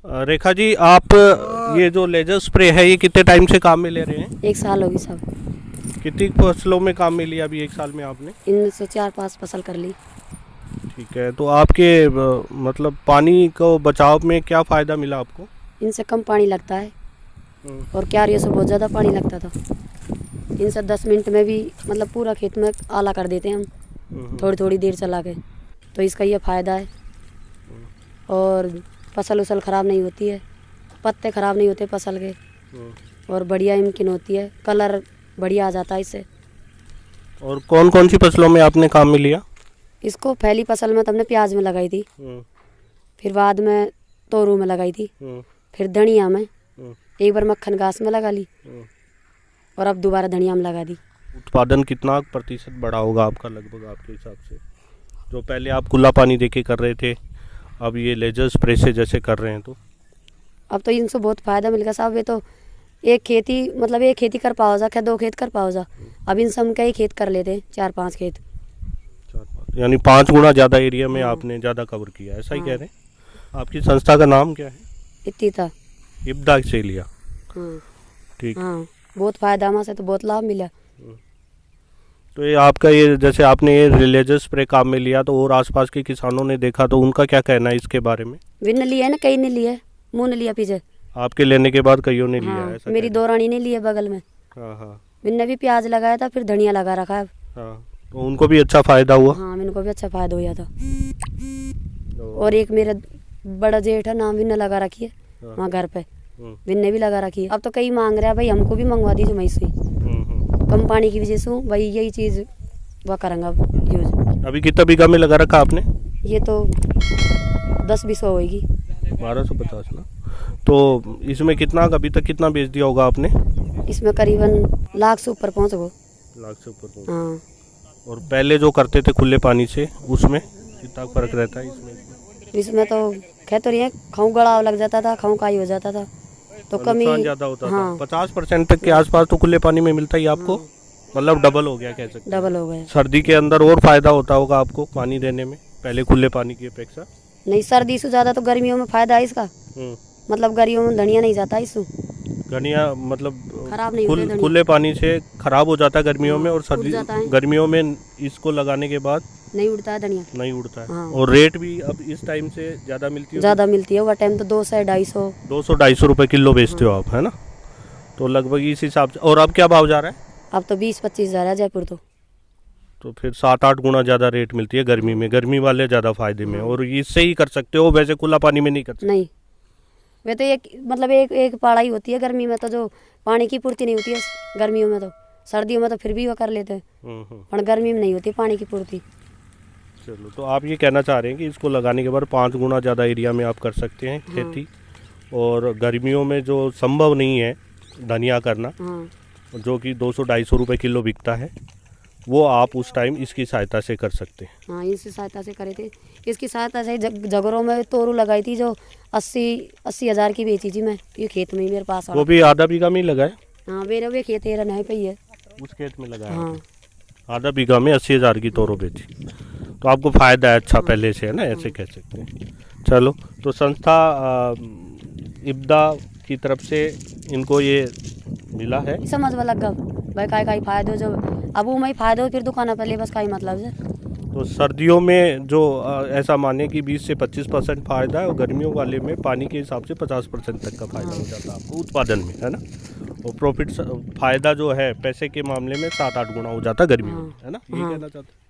रेखा जी, आप ये जो लेजर स्प्रे है ये कितने टाइम से काम में ले रहे हैं? 1 साल होगी सब। कितनी फसलों में काम में लिया अभी 1 साल में आपने? इनमें से 4-5 फसल कर ली। ठीक है, तो आपके मतलब पानी को बचाव में क्या फ़ायदा मिला आपको? इनसे कम पानी लगता है और क्यारियों से बहुत ज़्यादा पानी लगता था। इनसे 10 मिनट में भी मतलब पूरा खेत में आला कर देते हैं हम, थोड़ी थोड़ी देर चला के। तो इसका ये फ़ायदा है और फसल उसल ख़राब नहीं होती है, पत्ते ख़राब नहीं होते फसल के, और बढ़िया इम्किन होती है, कलर बढ़िया आ जाता है इससे। और कौन कौन सी फसलों में आपने काम में लिया? इसको पहली फसल में तो हमने प्याज में लगाई थी, फिर बाद में तोरू में लगाई थी, फिर धनिया में, एक बार मक्खन घास में लगा ली और अब दोबारा धनिया में लगा दी। उत्पादन कितना प्रतिशत बढ़ा होगा आपका लगभग आपके हिसाब से? जो पहले आप खुला पानी देके कर रहे थे, अब ये लेजर स्प्रे से जैसे कर रहे हैं तो? अब तो इनसे बहुत फ़ायदा मिल गया साहब। ये तो एक खेती कर पाओ जा, क्या 2 खेत कर पाओ जा। अब इनसे हम कई खेत कर लेते हैं, 4-5 खेत। यानी 5 गुना ज़्यादा एरिया में आपने ज़्यादा कवर किया, ऐसा ही कह रहे हैं? आपकी संस्था का नाम क्या है? इब्दा। इब्दा से लिया? ठीक। हाँ, बहुत फ़ायदा हमारे से तो बहुत लाभ मिला। तो ये आपका ये जैसे आपने ये लेजर स्प्रे काम में लिया तो और आसपास के किसानों ने देखा तो उनका क्या कहना है इसके बारे में? विन लिया है ना, कई ने लिया है, मुँह ने लिया पीछे। आपके लेने के बाद कईयों ने लिया है? ऐसा मेरी दौरानी ने लिया बगल में। हाँ। मैंने भी प्याज लगाया था, फिर धनिया लगा रखा है। हाँ, तो उनको भी अच्छा फ़ायदा हुआ? हाँ, मेरे को भी अच्छा फ़ायदा हुआ था। और एक मेरा बड़ा जेठ है, नाम विन्ने लगा रखी है वहाँ घर पे, विन्ने भी लगा रखी है। अब तो कई मांग रहा है भाई हमको भी मंगवा दीजिए मैं से, कम पानी की वजह से भाई यही चीज़ वह करेंगे अब यूज। अभी कितना बीघा में लगा रखा आपने? ये तो 10-20 होगी। 1250 ना? तो इसमें कितना अभी तक कितना बेच दिया होगा आपने? इसमें करीबन लाख से ऊपर पहुँच गो। लाख से ऊपर पहुँच। हाँ। और पहले जो करते थे खुले पानी से, उसमें कितना फर्क रहता है इसमें तो कह तो रही है, खाऊं गड़ाव लग जाता था, खाऊं काई हो जाता था, तो कमी ज़्यादा होता हाँ। था। 50% तक के आसपास तो खुले पानी में मिलता ही आपको। मतलब डबल हो गया कह सकते हैं। डबल हो गया। सर्दी के अंदर और फायदा होता होगा आपको पानी देने में पहले खुले पानी की अपेक्षा? नहीं, सर्दी से ज़्यादा तो गर्मियों में फ़ायदा है इसका। मतलब गर्मियों में धनिया नहीं जाता इससे। धनिया मतलब खराब नहीं होता, खुले पानी से खराब हो जाता है गर्मियों में, और सर्दी गर्मियों में इसको लगाने के बाद नहीं उड़ता है धनिया, नहीं उड़ता है। हाँ। और रेट भी अब इस टाइम से ज़्यादा मिलती है? ज़्यादा मिलती है, वह टाइम तो 200-250 रुपये किलो बेचते हो आप, है ना? तो लगभग इस हिसाब से। और अब क्या भाव जा रहा है? अब तो 20-25 जा रहा है जयपुर तो फिर 7-8 गुना ज़्यादा रेट मिलती है गर्मी में। गर्मी वाले ज़्यादा फायदे में, और इससे ही कर सकते हो, वैसे खुला पानी में नहीं कर सकते। नहीं, वे तो एक पाड़ा ही होती है गर्मी में, तो जो पानी की पूर्ति नहीं होती है गर्मियों में। तो सर्दियों में तो फिर भी वो कर लेते हैं, पर गर्मी में नहीं होती पानी की पूर्ति। चलो, तो आप ये कहना चाह रहे हैं कि इसको लगाने के बाद 5 गुना ज़्यादा एरिया में आप कर सकते हैं खेती। और गर्मियों में जो संभव नहीं है धनिया करना, जो कि 200-250 रुपये किलो बिकता है, वो आप उस टाइम इसकी सहायता से कर सकते हैं। हाँ, इसकी सहायता से करे थे। इसकी सहायता से जगरों में तोरू लगाई थी, जो 80 हज़ार की बेची थी मैं, ये खेत में ही मेरे पास। वो भी आधा बीघा में ही लगाए? हाँ, मेरा भी खेत है, नहीं पे ही है, उस खेत में लगाया। हाँ। आधा बीघा में 80 हज़ार की तोरो बेची, तो आपको फ़ायदा है अच्छा पहले से, है ना? ऐसे कह सकते हैं। चलो, तो संस्था इब्दा की तरफ से इनको ये मिला है। समझ में लग गया भाई, काई फायदो जो अब वो मैं फ़ायदा हो, फिर दुकान पर ले बस, का ही मतलब है। तो सर्दियों में जो ऐसा माने कि 20 से 25% फ़ायदा है, और गर्मियों वाले में पानी के हिसाब से 50% तक का फ़ायदा हो जाता है आपको उत्पादन में, है ना? और प्रॉफिट फ़ायदा जो है पैसे के मामले में 7-8 गुना हो जाता है गर्मियों में, है ना? ये कहना चाहते हैं।